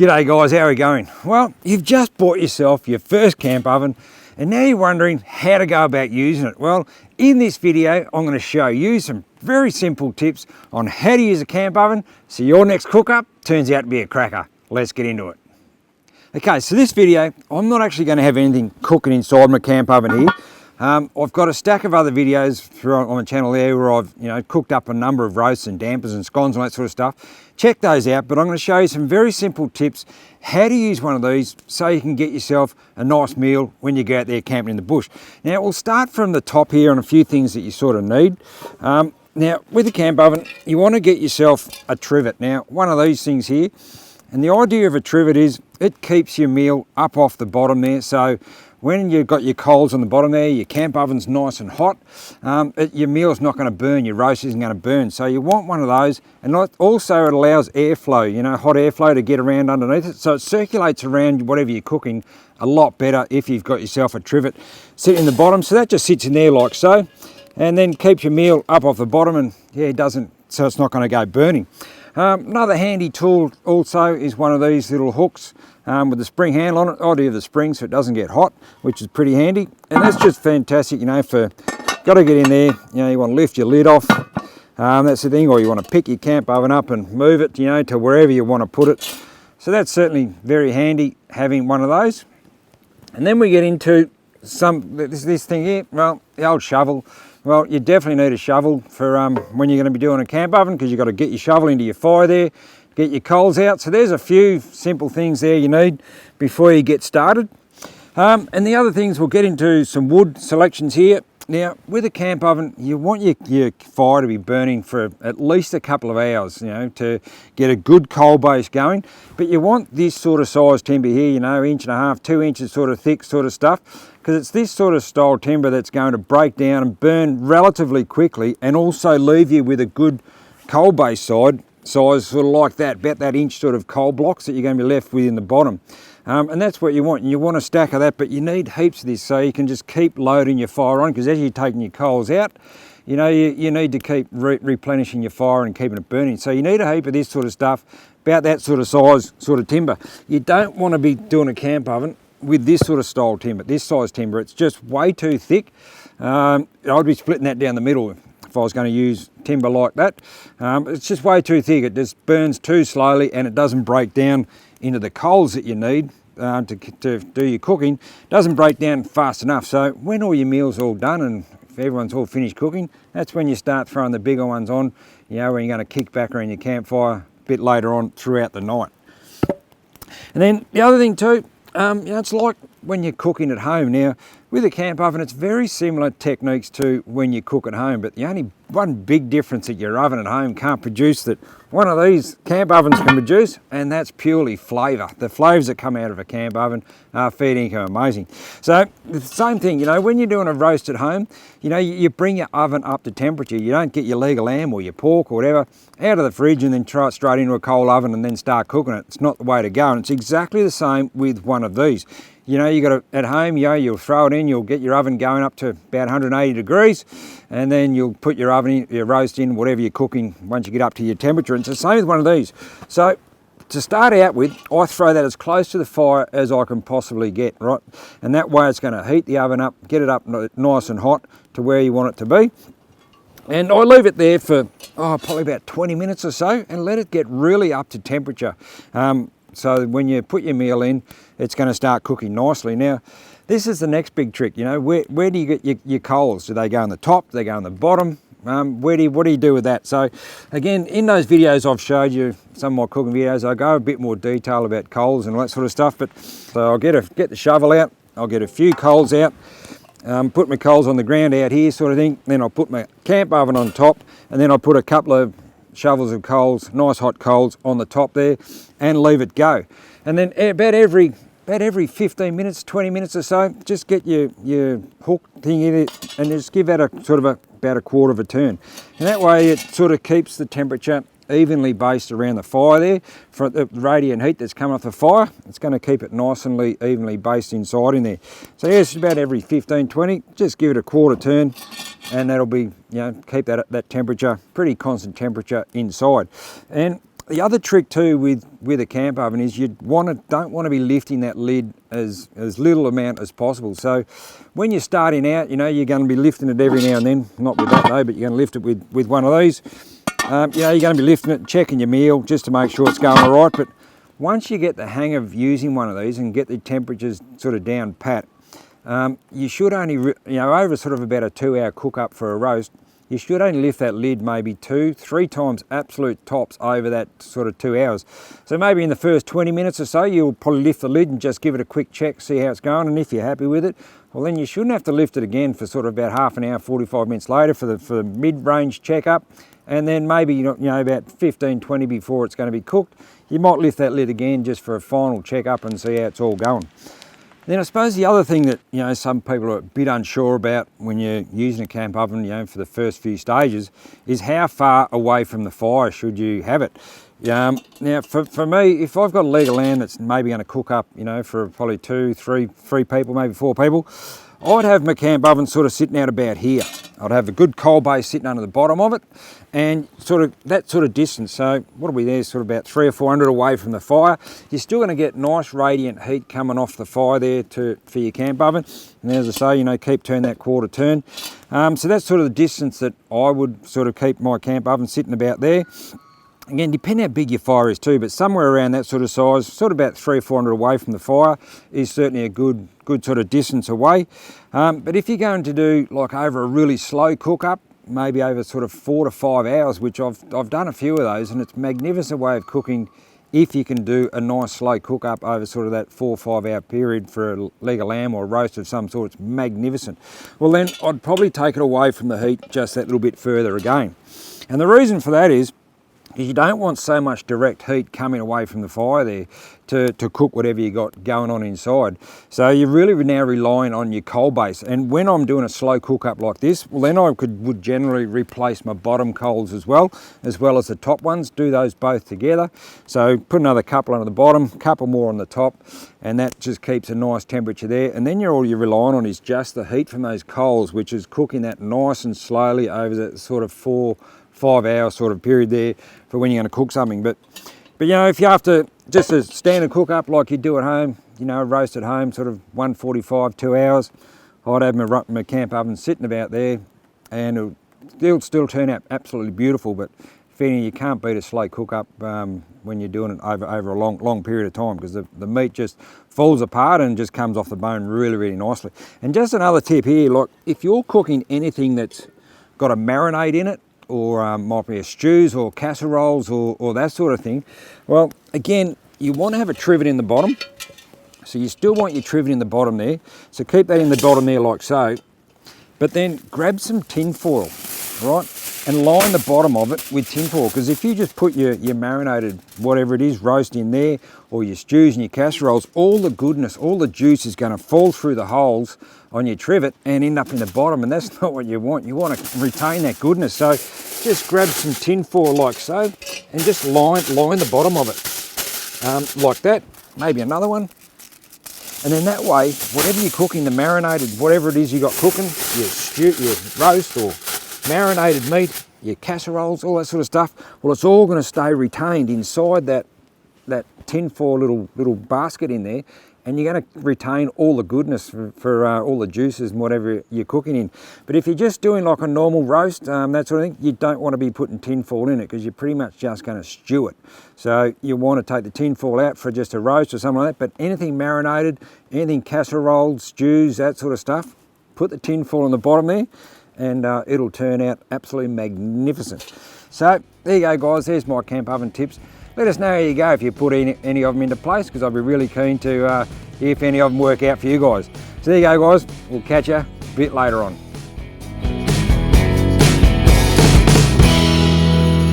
G'day guys, how are we going? Well, you've just bought yourself your first camp oven and now you're wondering how to go about using it. Well, in this video, I'm going to show you some very simple tips on how to use a camp oven so your next cook up turns out to be a cracker. Let's get into it. Okay, so this video, I'm not actually going to have anything cooking inside my camp oven here. I've got a stack of other videos on my channel there where I've cooked up a number of roasts and dampers and scones and that sort of stuff. Check those out, but I'm going to show you some very simple tips how to use one of these so you can get yourself a nice meal when you go out there camping in the bush. Now we'll start from the top here on a few things that you sort of need. Now with the camp oven, you want to get yourself a trivet. Now one of these things here, and the idea of a trivet is it keeps your meal up off the bottom there, so when you've got your coals on the bottom there, your camp oven's nice and hot, your meal's not going to burn, your roast isn't going to burn. So you want one of those, and also it allows airflow, hot airflow to get around underneath it. So it circulates around whatever you're cooking a lot better if you've got yourself a trivet sitting in the bottom. So that just sits in there like so, and then keeps your meal up off the bottom, and so it's not going to go burning. Another handy tool also is one of these little hooks with the spring handle on it. Idea of the spring so it doesn't get hot, which is pretty handy. And that's just fantastic, for got to get in there, you want to lift your lid off. That's the thing, or you want to pick your camp oven up and move it, to wherever you want to put it. So that's certainly very handy having one of those. And then we get into this thing here, well, the old shovel. Well, you definitely need a shovel for when you're going to be doing a camp oven, because you've got to get your shovel into your fire there, get your coals out. So there's a few simple things there you need before you get started. And the other things, we'll get into some wood selections here. Now, with a camp oven, you want your fire to be burning for at least a couple of hours, to get a good coal base going. But you want this sort of size timber here, 1.5 2 inches sort of thick sort of stuff, because it's this sort of style timber that's going to break down and burn relatively quickly and also leave you with a good coal base size, sort of like that, about that inch sort of coal blocks that you're going to be left with in the bottom. And that's what you want. You want a stack of that, but you need heaps of this so you can just keep loading your fire on, because as you're taking your coals out, you need to keep replenishing your fire and keeping it burning. So you need a heap of this sort of stuff, about that sort of size sort of timber. You don't want to be doing a camp oven with this sort of style timber, this size timber. It's just way too thick. I'd be splitting that down the middle if I was going to use timber like that. It's just way too thick. It just burns too slowly and it doesn't break down into the coals that you need to do your cooking. It doesn't break down fast enough. So when all your meals are all done and if everyone's all finished cooking, that's when you start throwing the bigger ones on, when you're going to kick back around your campfire a bit later on throughout the night. And then the other thing too, it's like when you're cooking at home. Now, with a camp oven, it's very similar techniques to when you cook at home, but the only one big difference that your oven at home can't produce that one of these camp ovens can produce, and that's purely flavour. The flavours that come out of a camp oven are feeding amazing. So the same thing, when you're doing a roast at home, you bring your oven up to temperature. You don't get your leg of lamb or your pork or whatever out of the fridge and then try it straight into a coal oven and then start cooking it. It's not the way to go, and it's exactly the same with one of these. You got to, at home, you'll throw it in, you'll get your oven going up to about 180 degrees, and then you'll put your oven in, your roast in, whatever you're cooking, once you get up to your temperature. And it's the same with one of these. So to start out with, I throw that as close to the fire as I can possibly get, right? And that way it's going to heat the oven up, get it up nice and hot to where you want it to be. And I leave it there for probably about 20 minutes or so and let it get really up to temperature. So when you put your meal in, it's going to start cooking nicely. Now, this is the next big trick. Where do you get your coals? Do they go on the top? Do they go on the bottom? What do you do with that? So again, in those videos I've showed you, some of my cooking videos, I go a bit more detail about coals and all that sort of stuff. But so I'll get the shovel out, I'll get a few coals out, put my coals on the ground out here sort of thing. Then I'll put my camp oven on top, and then I'll put a couple of shovels of coals, nice hot coals on the top there, and leave it go. And then about every 15 minutes, 20 minutes or so, just get your hook thing in it and just give that about a quarter of a turn. And that way it sort of keeps the temperature evenly based around the fire there. For the radiant heat that's coming off the fire, it's going to keep it nice and evenly based inside in there. So yes, about every 15, 20, just give it a quarter turn, and that'll be, keep that temperature, pretty constant temperature inside. And the other trick too with a camp oven is you don't want to be lifting that lid as little amount as possible. So when you're starting out, you know, you're going to be lifting it every now and then, not with that though, but you're going to lift it with one of these. You know, you're going to be lifting it, checking your meal just to make sure it's going all right. But once you get the hang of using one of these and get the temperatures sort of down pat, you should only, you know, over sort of about a 2-hour cook up for a roast, you should only lift that lid maybe 2-3 times absolute tops over that sort of 2 hours. So maybe in the first 20 minutes or so, you'll probably lift the lid and just give it a quick check, see how it's going, and if you're happy with it, well then you shouldn't have to lift it again for sort of about half an hour, 45 minutes later for the mid-range checkup, and then maybe, you know, about 15-20 before it's going to be cooked, you might lift that lid again just for a final checkup and see how it's all going. Then I suppose the other thing that, you know, some people are a bit unsure about when you're using a camp oven, you know, for the first few stages, is how far away from the fire should you have it. Now, for me, if I've got a leg of lamb that's maybe going to cook up, you know, for probably 2, 3 people, maybe 4 people, I'd have my camp oven sort of sitting out about here. I'd have a good coal base sitting under the bottom of it, and sort of that sort of distance. So what are we there? Sort of about 300 or 400 away from the fire. You're still going to get nice radiant heat coming off the fire there for your camp oven. And as I say, you know, keep turning that quarter turn. So that's sort of the distance that I would sort of keep my camp oven sitting about there. Again, depending how big your fire is too, but somewhere around that sort of size, sort of about 300 or 400 away from the fire is certainly a good sort of distance away. But if you're going to do like over a really slow cook up, maybe over sort of 4 to 5 hours, which I've done a few of those, and it's a magnificent way of cooking if you can do a nice slow cook up over sort of that 4 or 5 hour period for a leg of lamb or a roast of some sort. It's magnificent. Well then I'd probably take it away from the heat just that little bit further again. And the reason for that is you don't want so much direct heat coming away from the fire there to cook whatever you got going on inside. So you're really now relying on your coal base. And when I'm doing a slow cook up like this, well then I would generally replace my bottom coals as well as the top ones, do those both together. So put another couple under the bottom, couple more on the top, and that just keeps a nice temperature there. And then all you're relying on is just the heat from those coals, which is cooking that nice and slowly over that sort of 4-5 hour sort of period there for when you're going to cook something. But you know, if you have to just a standard cook up like you do at home, you know, roast at home, sort of 1:45, 2 hours, I'd have my camp oven sitting about there, and it'll still turn out absolutely beautiful. But feeling you can't beat a slow cook up when you're doing it over a long period of time, because the meat just falls apart and just comes off the bone really nicely. And just another tip here, like if you're cooking anything that's got a marinade in it, or might be a stews or casseroles or that sort of thing, well, again, you want to have a trivet in the bottom. So you still want your trivet in the bottom there. So keep that in the bottom there like so. But then grab some tin foil, right? And line the bottom of it with tin foil, because if you just put your marinated, whatever it is, roast in there, or your stews and your casseroles, all the goodness, all the juice is going to fall through the holes on your trivet and end up in the bottom, and that's not what you want. You want to retain that goodness. So just grab some tin foil like so, and just line the bottom of it like that. Maybe another one. And then that way, whatever you're cooking, the marinated, whatever it is you got cooking, your stew, your roast or marinated meat, your casseroles, all that sort of stuff, well, it's all going to stay retained inside that tin foil little basket in there, and you're going to retain all the goodness for all the juices and whatever you're cooking in. But if you're just doing like a normal roast, that sort of thing, you don't want to be putting tin foil in it, because you're pretty much just going to stew it. So you want to take the tin foil out for just a roast or something like that. But anything marinated, anything casseroles, stews, that sort of stuff, put the tin foil on the bottom there, and it'll turn out absolutely magnificent. So there you go, guys, there's my camp oven tips. Let us know how you go if you put any of them into place, because I'd be really keen to hear if any of them work out for you guys. So there you go, guys, we'll catch you a bit later on.